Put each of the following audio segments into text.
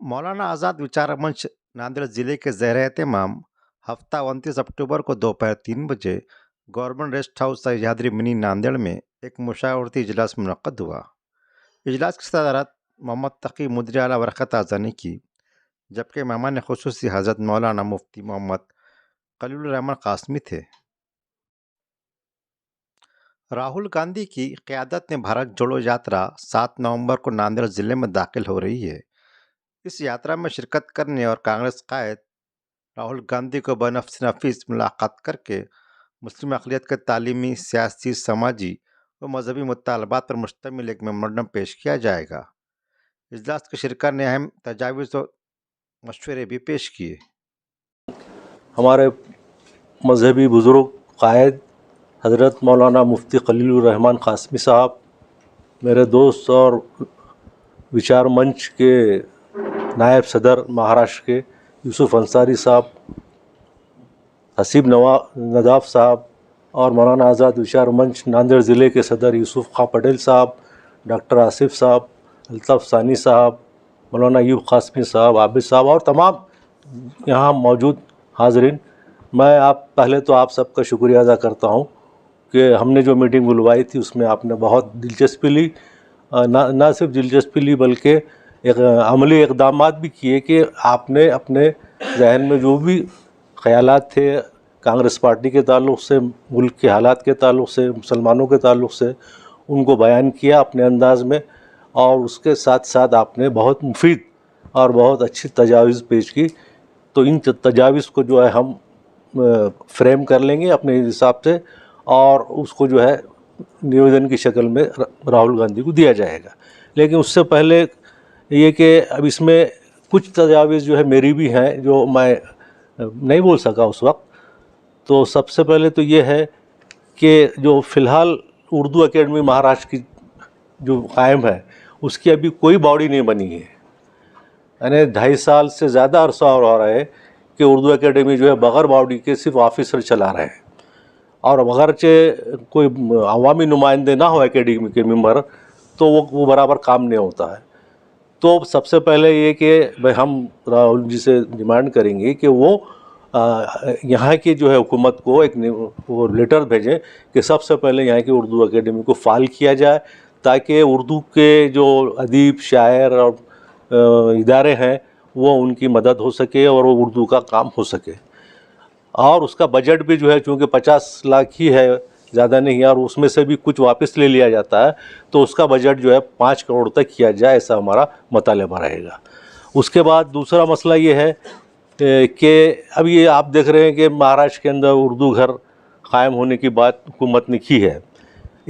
मौलाना आज़ाद विचार मंच नांदेड़ जिले के ज़ेर एहतमाम हफ्ता 29 अक्टूबर को दोपहर 3 बजे government rest house Sahyadri mini Nanded में एक मुशावरती इजलास मुनक्कद हुआ। इजलास की सदारत मोहम्मद तकी मुदरी आला बरकत आज़ा ने की, जबकि मेहमान खुसूसी हज़रत मौलाना मुफ्ती मोहम्मद खलीलुर रहमान कासमी थे। राहुल गांधी की क़यादत में भारत जोड़ो यात्रा 7 नवंबर को नांदेड़ ज़िले में दाखिल हो रही है। इस यात्रा में शिरकत करने और कांग्रेस कायद राहुल गांधी को बनफस मुलाकात करके मुस्लिम अक़लियत के तालीमी, सियासी, समाजी व मजहबी मुतालबात पर मुश्तमिल एक मेमोरेंडम पेश किया जाएगा। इजलास के शिरका ने अहम तजावीज़ व मशवरे भी पेश किए। हमारे मजहबी बुज़ुर्ग कायद हज़रत मौलाना मुफ्ती खलीलुर रहमान कासमी साहब, मेरे दोस्त और विचार मंच के नायब सदर महाराष्ट्र के यूसुफ अंसारी साहब, हसीब नदाफ साहब और मौलाना आज़ाद विचार मंच नांदेड़ ज़िले के सदर यूसुफ खां पटेल साहब, डॉक्टर आसिफ साहब, अल्ताफ़ सानी साहब, मौलाना अयूब कासमी साहब, आबिद साहब और तमाम यहाँ मौजूद हाज़रीन, मैं पहले तो आप सबका शुक्रिया अदा करता हूँ कि हमने जो मीटिंग बुलवाई थी उसमें आपने बहुत दिलचस्पी ली। ना सिर्फ दिलचस्पी ली बल्कि एक अमली इक़दामात भी किए कि आपने अपने जहन में जो भी ख़यालात थे कांग्रेस पार्टी के ताल्लुक़ से, मुल्क के हालात के ताल्लुक़ से, मुसलमानों के ताल्लुक़ से, उनको बयान किया अपने अंदाज़ में, और उसके साथ साथ आपने बहुत मुफीद और बहुत अच्छी तजावीज़ पेश की। तो इन तजावीज़ को जो है हम फ्रेम कर लेंगे अपने हिसाब से और उसको जो है निवेदन की शक्ल में राहुल गांधी को दिया जाएगा। लेकिन उससे पहले ये कि अब इसमें कुछ तजावीज़ जो है मेरी भी हैं जो मैं नहीं बोल सका उस वक्त। तो सबसे पहले तो ये है कि जो फ़िलहाल उर्दू एकेडमी महाराष्ट्र की जो कायम है उसकी अभी कोई बॉडी नहीं बनी है, यानी 2.5 साल से ज़्यादा अरसा हो रहा है कि उर्दू एकेडमी जो है बग़ैर बॉडी के सिर्फ ऑफिसर चला रहे हैं, और अगरचे कोई अवामी नुमाइंदे ना हो एकेडमी के मेंबर तो वो बराबर काम नहीं होता है। तो सबसे पहले ये कि भाई हम राहुल जी से डिमांड करेंगे कि वो यहाँ की जो है हुकूमत को एक वो लेटर भेजें कि सबसे पहले यहाँ की उर्दू एकेडमी को फ़ाल किया जाए, ताकि उर्दू के जो अदीब, शायर और इदारे हैं वो उनकी मदद हो सके और वो उर्दू का काम हो सके। और उसका बजट भी जो है चूँकि 50 लाख ही है, ज़्यादा नहीं है, और उसमें से भी कुछ वापस ले लिया जाता है, तो उसका बजट जो है 5 करोड़ तक किया जाए, ऐसा हमारा मुतालबा रहेगा। उसके बाद दूसरा मसला ये है कि अब ये आप देख रहे हैं कि महाराष्ट्र के अंदर उर्दू घर कायम होने की बात हुकूमत ने की है।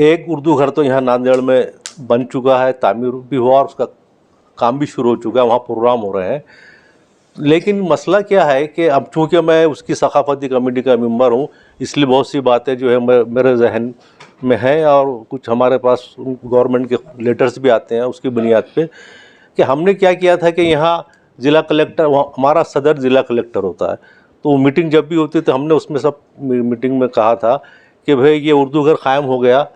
एक उर्दू घर तो यहाँ नांदेड़ में बन चुका है, तामीर भी हुआ और उसका काम भी शुरू हो चुका है, वहाँ प्रोग्राम हो रहे हैं। लेकिन मसला क्या है कि अब चूँकि मैं उसकी सकाफ़ती कमेटी का मेंबर हूँ, इसलिए बहुत सी बातें जो है मेरे जहन में हैं और कुछ हमारे पास गवर्नमेंट के लेटर्स भी आते हैं उसकी बुनियाद पे कि हमने क्या किया था कि यहाँ ज़िला कलेक्टर, हमारा सदर ज़िला कलेक्टर होता है, तो मीटिंग जब भी होती तो हमने उसमें सब मीटिंग में कहा था कि भाई ये उर्दू घर कायम हो गया,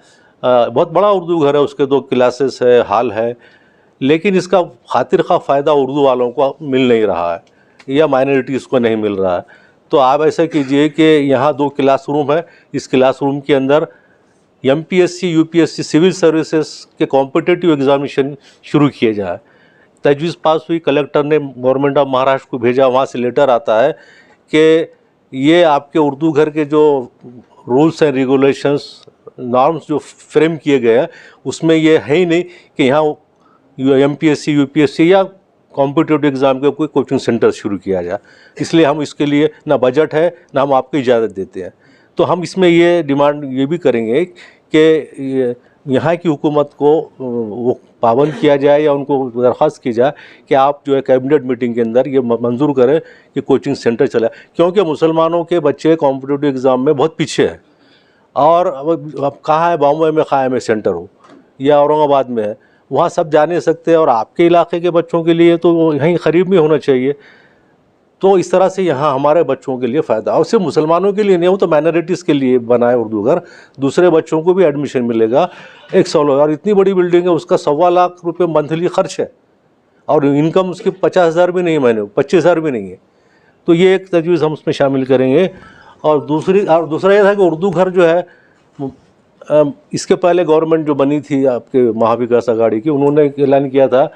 बहुत बड़ा उर्दू घर है, उसके 2 क्लासेस है, हॉल है, लेकिन इसका खातिर खा फ़ायदा उर्दू वालों को मिल नहीं रहा है या माइनॉरिटीज़ को नहीं मिल रहा है। तो आप ऐसा कीजिए कि यहाँ 2 क्लासरूम है, इस क्लासरूम के अंदर MPSC, UPSC सिविल सर्विसेज के कॉम्पिटिटिव एग्ज़ामिनेशन शुरू किए जाए। तजवीज़ पास हुई, कलेक्टर ने गवर्नमेंट ऑफ महाराष्ट्र को भेजा, वहाँ से लेटर आता है कि ये आपके उर्दू घर के जो रूल्स एंड रेगुलेशंस, नॉर्म्स जो फ्रेम किए गए हैं उसमें ये है ही नहीं कि यहाँ MPSC, UPSC या कॉम्पिटिटिव एग्ज़ाम के कोई कोचिंग सेंटर शुरू किया जाए। इसलिए हम इसके लिए ना बजट है ना हम आपको इजाज़त देते हैं। तो हम इसमें ये डिमांड ये भी करेंगे कि यहाँ की हुकूमत को वो पाबंद किया जाए या उनको दरख्वास्त की जाए कि आप जो है कैबिनेट मीटिंग के अंदर ये मंजूर करें कि कोचिंग सेंटर चला, क्योंकि मुसलमानों के बच्चे कॉम्पिटिटिव एग्ज़ाम में बहुत पीछे हैं। और अब कहाँ है, बॉम्बे में कायम है सेंटर हो या औरंगाबाद में है, वहाँ सब जा नहीं सकते, और आपके इलाके के बच्चों के लिए तो यहीं करीब में होना चाहिए। तो इस तरह से यहाँ हमारे बच्चों के लिए फ़ायदा, और सिर्फ मुसलमानों के लिए नहीं, वो तो माइनॉरिटीज़ के लिए बना है उर्दू घर, दूसरे बच्चों को भी एडमिशन मिलेगा। 100 लोग, और इतनी बड़ी बिल्डिंग है, उसका 1.25 लाख रुपये मंथली खर्च है। اور انکم اس کی 50,000 بھی نہیں ہے، مہینے 25,000 بھی نہیں ہے. تو یہ ایک تجویز ہم اس میں شامل کریں گے. اور دوسرا یہ تھا کہ اردو گھر جو ہے اس کے پہلے گورنمنٹ جو بنی تھی آپ کے مہاوکاس اگاڑی کی، انہوں نے اعلان کیا تھا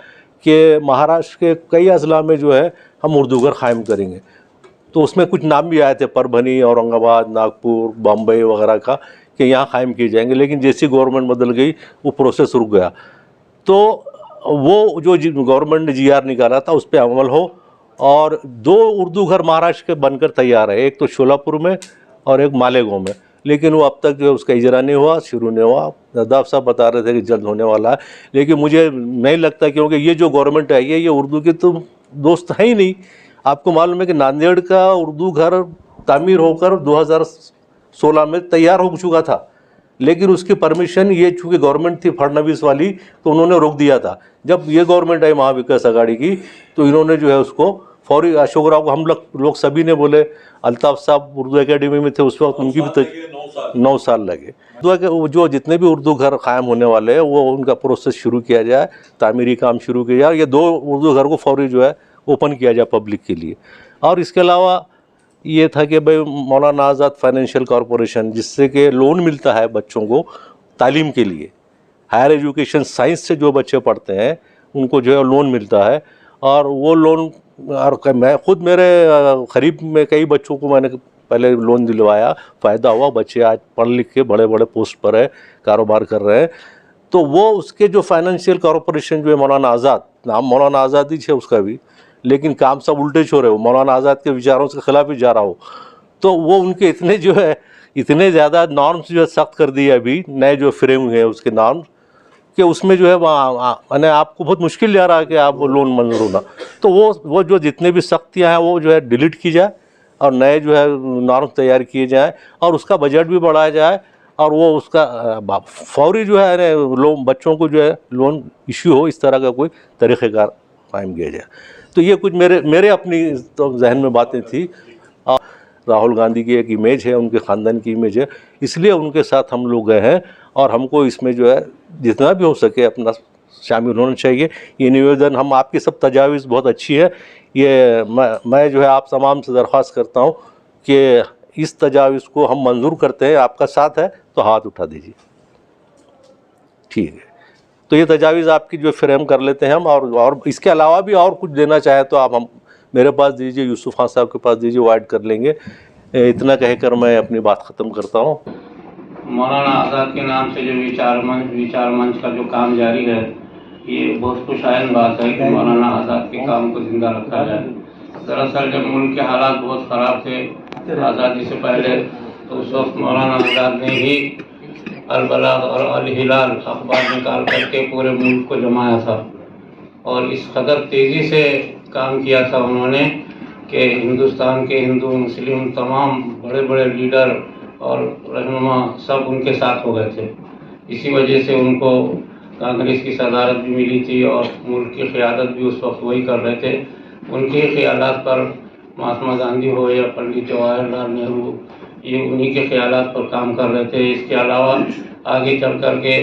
کہ مہاراشٹر کے کئی اضلاع میں جو ہے ہم اردو گھر قائم کریں گے. تو اس میں کچھ نام بھی آئے تھے، پربھنی، اورنگ آباد، ناگپور، بامبئی وغیرہ کا، کہ یہاں قائم کیے جائیں گے. لیکن جیسی گورنمنٹ بدل گئی وہ پروسیس رک گیا. تو وہ جو گورنمنٹ نے جی آر نکالا تھا اس پہ عمل ہو. اور 2 اردو گھر مہاراشٹر کے بن کر تیار ہے، ایک تو شولاپور میں اور ایک مالیگاؤں میں. لیکن وہ اب تک جو ہے اس کا اجرا نہیں ہوا، شروع نہیں ہوا. ناداف صاحب بتا رہے تھے کہ جلد ہونے والا ہے، لیکن مجھے نہیں لگتا، کیونکہ یہ جو گورنمنٹ آئی ہے یہ اردو کی تو دوست ہے ہی نہیں. آپ کو معلوم ہے کہ ناندیڑ کا اردو گھر تعمیر ہو کر 2016 میں تیار ہو چکا تھا، لیکن اس کی پرمیشن یہ چونکہ گورنمنٹ تھی پھڑنویس والی تو انہوں نے روک دیا تھا. جب یہ گورنمنٹ آئی مہاوکاس اگاڑی کی تو انہوں نے جو ہے اس کو فوری، اشوک راؤ کو ہم لوگ سبھی نے بولے، الطاف صاحب اردو اکیڈمی میں تھے اس وقت، ان کی بھی 9 سال لگے. جو جتنے بھی اردو گھر قائم ہونے والے ہیں وہ ان کا پروسیس شروع کیا جائے، تعمیری کام شروع کیا جائے. یہ 2 اردو گھر کو فوری جو ہے اوپن کیا جائے پبلک کے لیے. اور اس کے علاوہ یہ تھا کہ بھائی مولانا آزاد فائنینشیل کارپوریشن، جس سے کہ لون ملتا ہے بچوں کو تعلیم کے لیے، ہائر ایجوکیشن سائنس سے جو بچے پڑھتے ہیں ان کو جو ہے لون ملتا ہے. اور وہ لون، اور میں خود میرے قریب میں کئی بچوں کو میں نے پہلے لون دلوایا، فائدہ ہوا. بچے آج پڑھ لکھ کے بڑے بڑے پوسٹ پر ہے، کاروبار کر رہے ہیں. تو وہ اس کے جو فائنینشیل کارپوریشن جو ہے مولانا آزاد، نام مولانا آزاد ہی ہے اس کا بھی، لیکن کام سب الٹے چھو رہے ہو، مولانا آزاد کے وچاروں کے خلاف ہی جا رہا ہو. تو وہ ان کے اتنے جو ہے اتنے زیادہ نارمس جو ہے سخت کر دیے ابھی، نئے جو فریم ہوئے ہیں اس کے نارمس، کہ اس میں جو ہے یعنی آپ کو بہت مشکل جا رہا ہے کہ آپ لون منظور ہونا. تو وہ جو جتنے بھی سختیاں ہیں وہ جو ہے ڈیلیٹ کی جائے اور نئے جو ہے نارمس تیار کیے جائیں اور اس کا بجٹ بھی بڑھایا جائے. اور وہ اس کا فوری جو ہے لون بچوں کو جو ہے لون ایشو ہو، اس طرح کا کوئی طریقہ کار قائم کیا جائے. تو یہ کچھ میرے اپنی تو ذہن میں باتیں تھیں. راہل گاندھی کی ایک امیج ہے، ان کے خاندان کی امیج ہے، اس لیے ان کے ساتھ ہم لوگ گئے ہیں اور ہم کو اس میں جو ہے جتنا بھی ہو سکے اپنا شامل ہونا چاہیے. یہ نویدن، ہم آپ کی سب تجاویز بہت اچھی ہے. یہ میں جو ہے آپ تمام سے درخواست کرتا ہوں کہ اس تجاویز کو ہم منظور کرتے ہیں. آپ کا ساتھ ہے تو ہاتھ اٹھا دیجیے. ٹھیک ہے، تو یہ تجاویز آپ کی جو فریم کر لیتے ہیں ہم. اور اس کے علاوہ بھی اور کچھ دینا چاہیں تو آپ ہم میرے پاس دیجیے، یوسف خان صاحب کے پاس دیجیے، وہ ایڈ کر لیں گے. اتنا کہہ کر میں اپنی بات ختم کرتا ہوں. مولانا آزاد کے نام سے جو وچار منچ کا جو کام جاری ہے، یہ بہت خوش آئند بات ہے کہ مولانا آزاد کے کام کو زندہ رکھا جائے. دراصل جب ملک کے حالات بہت خراب تھے آزادی سے پہلے، تو اس وقت مولانا آزاد نے ہی البلاغ اور الہلال اخبار نکال کر کے پورے ملک کو جمایا تھا. اور اس قدر تیزی سے کام کیا تھا انہوں نے کہ ہندوستان کے ہندو مسلم تمام بڑے بڑے لیڈر اور رہنما سب ان کے ساتھ ہو گئے تھے. اسی وجہ سے ان کو کانگریس کی صدارت بھی ملی تھی اور ملک کی قیادت بھی اس وقت وہی کر رہے تھے. ان کے خیالات پر مہاتما گاندھی ہو یا پنڈت جواہر لال نہرو، یہ انہی کے خیالات پر کام کر رہے تھے. اس کے علاوہ آگے چل کر کے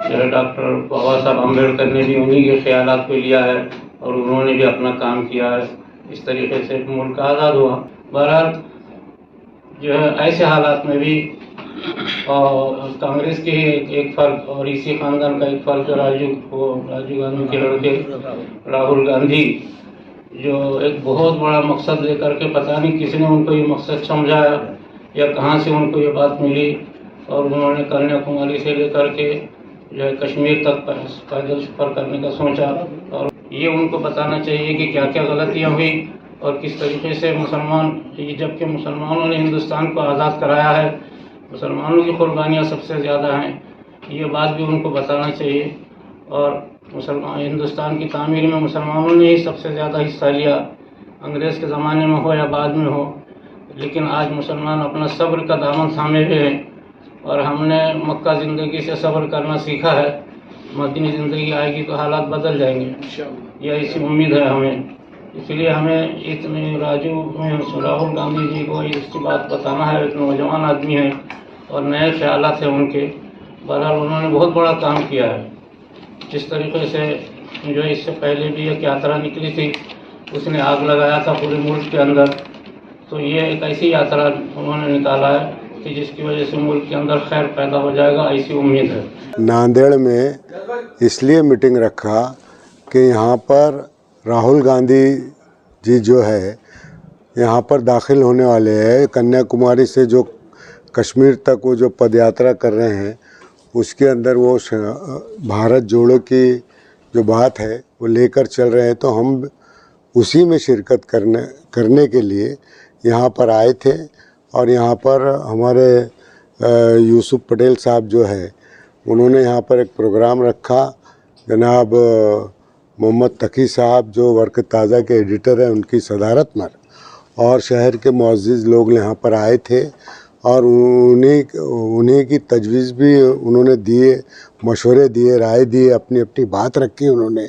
جو ہے ڈاکٹر بابا صاحب امبیڈکر نے بھی انہی کے خیالات کو لیا ہے اور انہوں نے بھی اپنا کام کیا ہے. اس طریقے سے ملک آزاد ہوا. بہرحال جو ہے ایسے حالات میں بھی کانگریس کے ایک فرق اور اسی خاندان کا ایک فرق راجیو گاندھی کے لڑکے راہل گاندھی، جو ایک بہت بڑا مقصد لے کر کے، پتہ نہیں کس نے ان کو یہ مقصد سمجھایا یا کہاں سے ان کو یہ بات ملی، اور انہوں نے کنیا کماری سے لے کر کے جو ہے کشمیر تک پیدل سفر کرنے کا سوچا. اور یہ ان کو بتانا چاہیے کہ کیا کیا غلطیاں ہوئی اور کس طریقے سے جبکہ مسلمانوں نے ہندوستان کو آزاد کرایا ہے، مسلمانوں کی قربانیاں سب سے زیادہ ہیں، یہ بات بھی ان کو بتانا چاہیے. اور ہندوستان کی تعمیر میں مسلمانوں نے ہی سب سے زیادہ حصہ لیا، انگریز کے زمانے میں ہو یا بعد میں ہو. لیکن آج مسلمان اپنا صبر کا دامن تھامے ہوئے ہیں اور ہم نے مکہ زندگی سے صبر کرنا سیکھا ہے. مدنی زندگی آئے گی تو حالات بدل جائیں گے، یہ ایسی امید ہے ہمیں. اس لیے ہمیں اتنے راہل گاندھی جی کو اس کی بات بتانا ہے. ایک نوجوان آدمی ہیں اور نئے خیالات ہیں ان کے. بہرحال انہوں نے بہت بڑا کام کیا ہے. جس طریقے سے जो है इससे पहले भी एक यात्रा निकली थी, उसने आग लगाया था पूरे मुल्क के अंदर। तो ये एक ऐसी यात्रा उन्होंने निकाला है कि जिसकी वजह से मुल्क के अंदर खैर पैदा हो जाएगा, ऐसी उम्मीद है। नांदेड़ में इसलिए मीटिंग रखा कि यहाँ पर राहुल गांधी जी जो है यहाँ पर दाखिल होने वाले हैं। कन्याकुमारी से जो कश्मीर तक वो जो पदयात्रा कर रहे हैं, उसके अंदर वो भारत जोड़ो की जो बात है वो लेकर चल रहे हैं। तो हम उसी में शिरकत करने के लिए यहाँ पर आए थे। और यहाँ पर हमारे यूसुफ पटेल साहब जो है उन्होंने यहाँ पर एक प्रोग्राम रखा। जनाब मोहम्मद तकी साहब जो वर्क ताज़ा के एडिटर हैं, उनकी सदारत में और शहर के मुअज़्ज़िज़ लोग यहाँ पर आए थे और उन्हीं की तजवीज़ भी उन्होंने दिए, मशवरे दिए, राय दिए, अपनी अपनी बात रखी उन्होंने।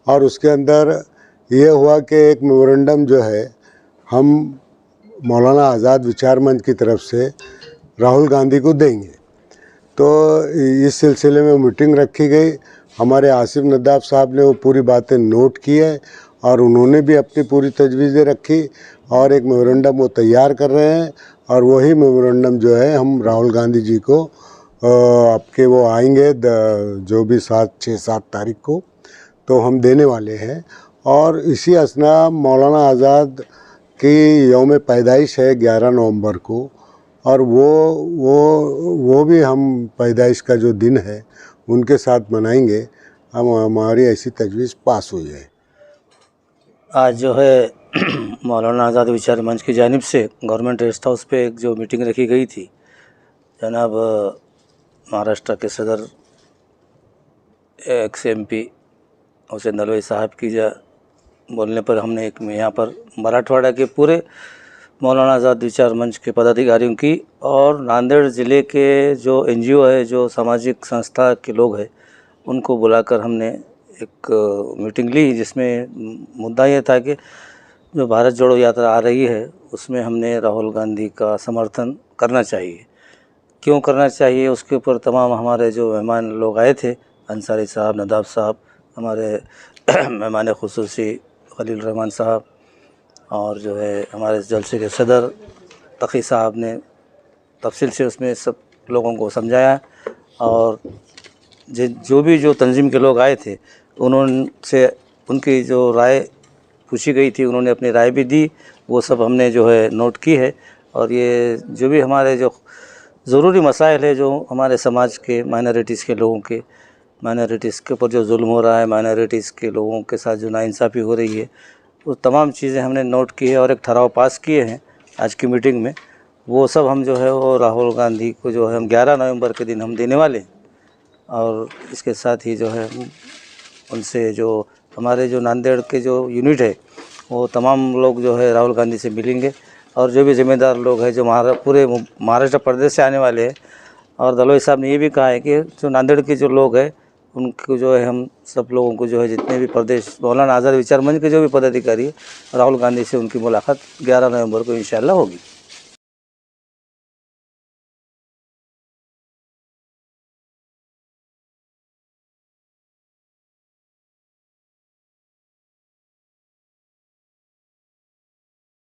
और उसके अंदर ये हुआ कि एक मेमोरेंडम जो है हम मौलाना आज़ाद विचार मंच की तरफ से राहुल गांधी को देंगे। तो इस सिलसिले में मीटिंग रखी गई। हमारे आसिफ नदाफ साहब ने वो पूरी बातें नोट की है और उन्होंने भी अपनी पूरी तजवीज़ें रखी और एक मेमोरेंडम वो तैयार कर रहे हैं। और वही मेमोरेंडम जो है हम राहुल गांधी जी को आपके वो आएंगे जो भी 6-7 तारीख को, तो हम देने वाले हैं। और इसी असना मौलाना आज़ाद की यौम पैदाइश है 11 नवंबर को, और वो भी हम पैदाइश का जो दिन है उनके साथ मनाएंगे। हमारी ऐसी तजवीज़ पास हुई है। आज जो है मौलाना आज़ाद विचार मंच की जानिब से गवर्नमेंट रेस्ट हाउस पे एक जो मीटिंग रखी गई थी, जनाब महाराष्ट्र के सदर एक्स MP हुसैन दलवाई साहब की बोलने पर हमने एक यहाँ पर मराठवाड़ा के पूरे मौलाना आज़ाद विचार मंच के पदाधिकारियों की और नांदेड़ ज़िले के जो NGO है, जो सामाजिक संस्था के लोग हैं, उनको बुलाकर हमने एक मीटिंग ली, जिसमें मुद्दा ये था कि जो भारत जोड़ो यात्रा आ रही है उसमें हमने राहुल गांधी का समर्थन करना चाहिए। क्यों करना चाहिए, उसके ऊपर तमाम हमारे जो मेहमान लोग आए थे, अंसारी साहब, नदाब साहब, हमारे मेहमान खुसूसी खलील रहमान साहब, और जो है हमारे जलसे के सदर तकी साहब ने तफसील से उसमें सब लोगों को समझाया। और जो तंजीम के लोग आए थे उनसे उनकी जो राय पूछी गई थी, उन्होंने अपनी राय भी दी, वो सब हमने जो है नोट की है। और ये जो भी हमारे जो ज़रूरी मसाइल है, जो हमारे समाज के माइनॉरिटीज़ के लोगों के, माइनॉरिटीज़ के ऊपर जो जुल्म हो रहा है, माइनॉरिटीज़ के लोगों के साथ जो नाइंसाफ़ी हो रही है, वो तमाम चीज़ें हमने नोट की है और एक ठराव पास किए हैं आज की मीटिंग में। वो सब हम जो है वो राहुल गांधी को जो है हम 11 नवंबर के दिन हम देने वाले हैं। और इसके साथ ही जो है उनसे जो हमारे जो नांदेड़ के जो यूनिट है, वो तमाम लोग जो है राहुल गांधी से मिलेंगे। और जो भी ज़िम्मेदार लोग हैं, जो पूरे महाराष्ट्र प्रदेश से आने वाले हैं। और दलवाई साहब ने ये भी कहा है कि जो नांदेड़ के जो लोग हैं उनको जो है हम सब लोगों को जो है जितने भी प्रदेश मौलाना आज़ाद विचार मंच के जो भी पदाधिकारी है, राहुल गांधी से उनकी मुलाकात 11 नवंबर को इंशाअल्लाह होगी।